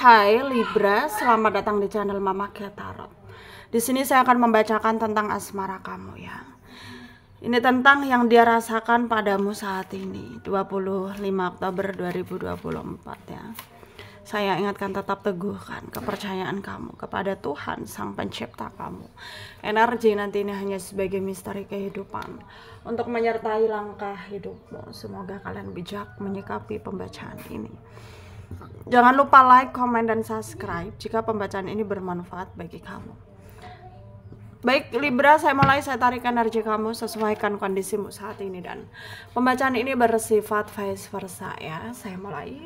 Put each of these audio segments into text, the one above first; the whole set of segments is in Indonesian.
Hai Libra, selamat datang di channel Mama Kia Tarot. Di sini saya akan membacakan tentang asmara kamu ya. Ini tentang yang dia rasakan padamu saat ini, 25 Oktober 2024 ya. Saya ingatkan tetap teguhkan kepercayaan kamu kepada Tuhan Sang Pencipta kamu. Energi nanti ini hanya sebagai misteri kehidupan untuk menyertai langkah hidupmu. Semoga kalian bijak menyikapi pembacaan ini. Jangan lupa like, komen, dan subscribe jika pembacaan ini bermanfaat bagi kamu. Baik Libra, saya tarik energi kamu, sesuaikan kondisimu saat ini, dan pembacaan ini bersifat vice versa ya. Saya mulai.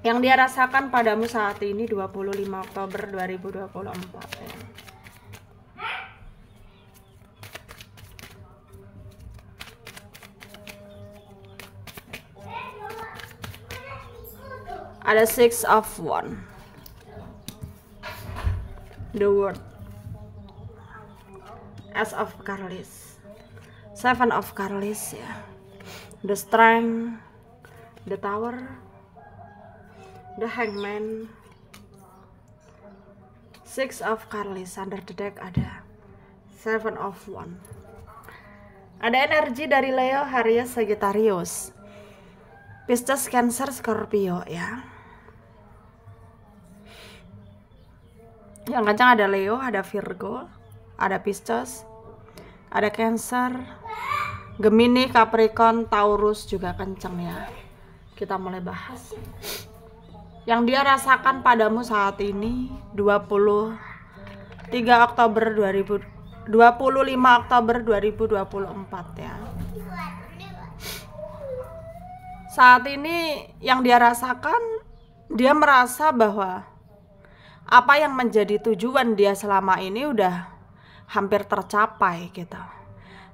Yang dia rasakan padamu saat ini 25 Oktober 2024 ya. Ada Six of Wands, the World, Ace of Cups, Seven of Cups ya, the Strength, the Tower, the Hangman, Six of Cups. Under the deck ada Seven of Wands. Ada energi dari Leo, Aries, Sagittarius, Pisces, Cancer, Scorpio ya. Yang kencang ada Leo, ada Virgo, ada Pisces, ada Cancer, Gemini, Capricorn, Taurus juga kencang ya. Kita mulai bahas. Yang dia rasakan padamu saat ini 25 Oktober 2024 ya. Saat ini yang dia rasakan, dia merasa bahwa apa yang menjadi tujuan dia selama ini udah hampir tercapai gitu.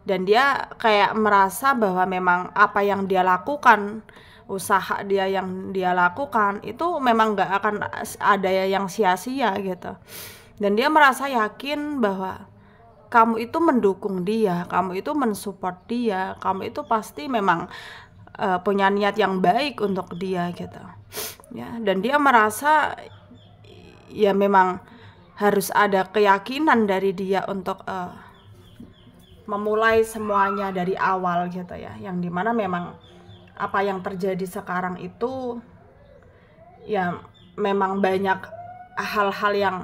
Dan dia kayak merasa bahwa memang apa yang dia lakukan, usaha dia yang dia lakukan itu memang gak akan ada yang sia-sia gitu. Dan dia merasa yakin bahwa kamu itu mendukung dia, kamu itu mensupport dia, kamu itu pasti memang punya niat yang baik untuk dia gitu ya. Dan dia merasa ya memang harus ada keyakinan dari dia untuk memulai semuanya dari awal gitu ya, yang dimana memang apa yang terjadi sekarang itu ya memang banyak hal-hal yang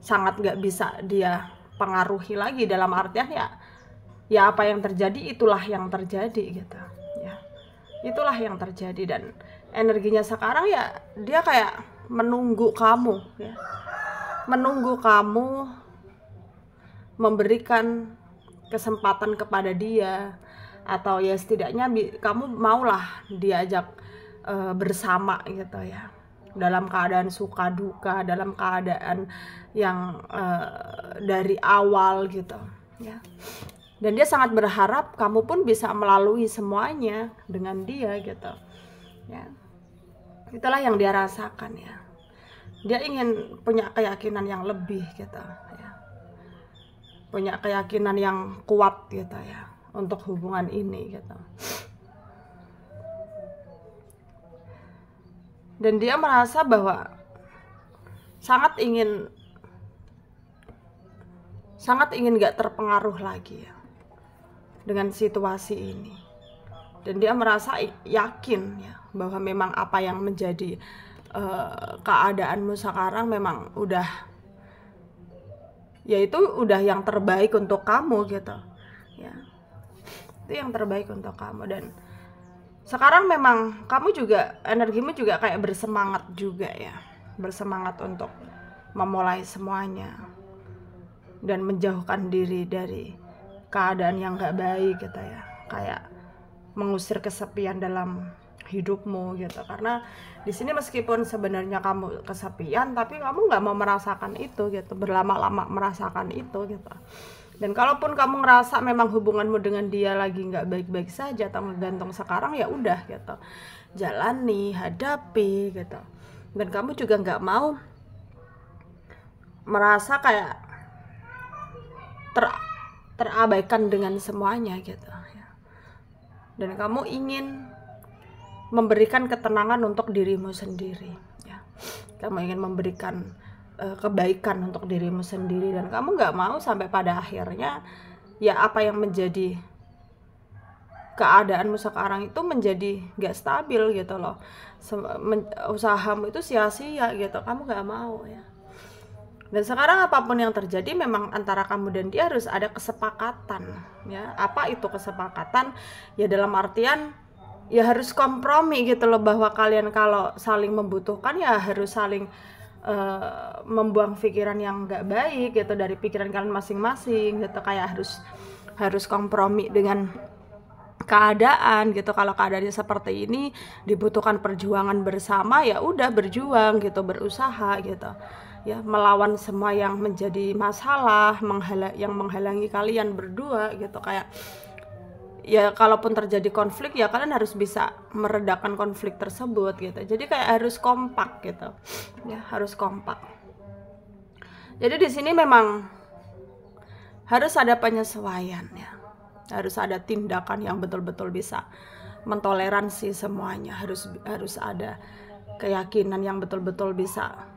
sangat gak bisa dia pengaruhi lagi, dalam artian ya apa yang terjadi itulah yang terjadi gitu ya, itulah yang terjadi. Dan energinya sekarang ya dia kayak menunggu kamu ya, menunggu kamu memberikan kesempatan kepada dia, atau ya setidaknya kamu maulah diajak bersama gitu ya, dalam keadaan suka duka, dalam keadaan yang dari awal gitu ya. Dan dia sangat berharap kamu pun bisa melalui semuanya dengan dia gitu ya. Itulah yang dia rasakan ya. Dia ingin punya keyakinan yang lebih gitu ya, punya keyakinan yang kuat gitu ya untuk hubungan ini gitu. Dan dia merasa bahwa sangat ingin gak terpengaruh lagi ya dengan situasi ini. Dan dia merasa yakin ya bahwa memang apa yang menjadi keadaanmu sekarang memang udah, yaitu udah yang terbaik untuk kamu gitu ya. Itu yang terbaik untuk kamu. Dan sekarang memang kamu juga, energimu juga kayak bersemangat juga ya, bersemangat untuk memulai semuanya dan menjauhkan diri dari keadaan yang gak baik gitu ya, kayak mengusir kesepian dalam hidupmu gitu. Karena di sini meskipun sebenarnya kamu kesepian, tapi kamu nggak mau merasakan itu gitu, berlama-lama merasakan itu gitu. Dan kalaupun kamu ngerasa memang hubunganmu dengan dia lagi nggak baik-baik saja atau gantung sekarang, ya udah gitu, jalani, hadapi gitu. Dan kamu juga nggak mau merasa kayak terabaikan dengan semuanya gitu ya. Dan kamu ingin memberikan ketenangan untuk dirimu sendiri ya. kamu ingin memberikan kebaikan untuk dirimu sendiri, dan kamu nggak mau sampai pada akhirnya ya apa yang menjadi keadaanmu sekarang itu menjadi nggak stabil gitu loh, usahamu itu sia-sia gitu, kamu nggak mau ya. Dan sekarang apapun yang terjadi memang antara kamu dan dia harus ada kesepakatan ya. Apa itu kesepakatan? Ya dalam artian ya harus kompromi gitu loh, bahwa kalian kalau saling membutuhkan ya harus saling membuang pikiran yang nggak baik gitu dari pikiran kalian masing-masing gitu. Kayak harus kompromi dengan keadaan gitu. Kalau keadaannya seperti ini dibutuhkan perjuangan bersama, ya udah berjuang gitu, berusaha gitu ya, melawan semua yang menjadi masalah, yang menghalangi kalian berdua gitu. Kayak ya kalaupun terjadi konflik ya kalian harus bisa meredakan konflik tersebut gitu. Jadi kayak harus kompak gitu ya, harus kompak. Jadi di sini memang harus ada penyesuaian ya, harus ada tindakan yang betul-betul bisa mentoleransi semuanya, harus ada keyakinan yang betul-betul bisa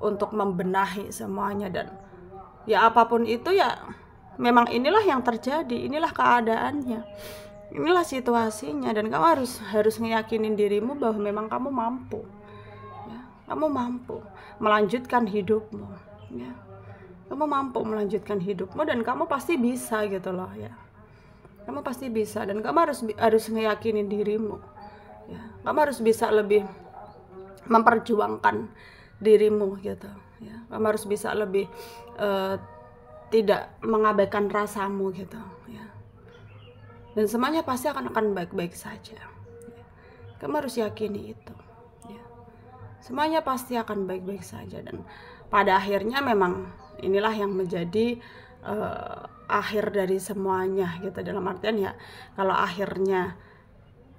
untuk membenahi semuanya. Dan ya apapun itu ya memang inilah yang terjadi, inilah keadaannya, inilah situasinya, dan kamu harus ngeyakinin dirimu bahwa memang kamu mampu ya, kamu mampu melanjutkan hidupmu ya, kamu mampu melanjutkan hidupmu dan kamu pasti bisa gitu loh ya, kamu pasti bisa. Dan kamu harus ngeyakinin dirimu ya, kamu harus bisa lebih memperjuangkan dirimu gitu ya, kamu harus bisa lebih tidak mengabaikan rasamu gitu ya, dan semuanya pasti akan baik-baik saja ya. Kamu harus yakini itu ya, semuanya pasti akan baik-baik saja. Dan pada akhirnya memang inilah yang menjadi akhir dari semuanya gitu. Dalam artian ya kalau akhirnya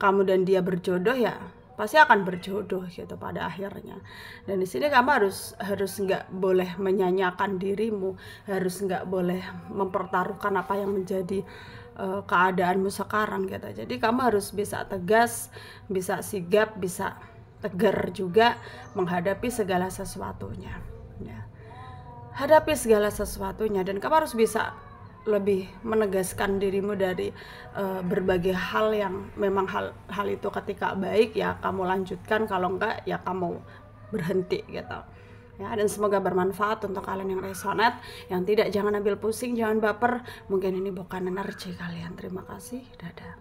kamu dan dia berjodoh ya pasti akan berjodoh gitu pada akhirnya. Dan di sini kamu harus nggak boleh menyanyiakan dirimu, harus nggak boleh mempertaruhkan apa yang menjadi keadaanmu sekarang gitu. Jadi kamu harus bisa tegas, bisa sigap, bisa tegar juga menghadapi segala sesuatunya ya. Hadapi segala sesuatunya, dan kamu harus bisa lebih menegaskan dirimu dari berbagai hal yang memang hal itu ketika baik ya kamu lanjutkan, kalau enggak ya kamu berhenti gitu ya. Dan semoga bermanfaat untuk kalian yang resonate, yang tidak jangan ambil pusing, jangan baper, mungkin ini bukan energi kalian. Terima kasih, dadah.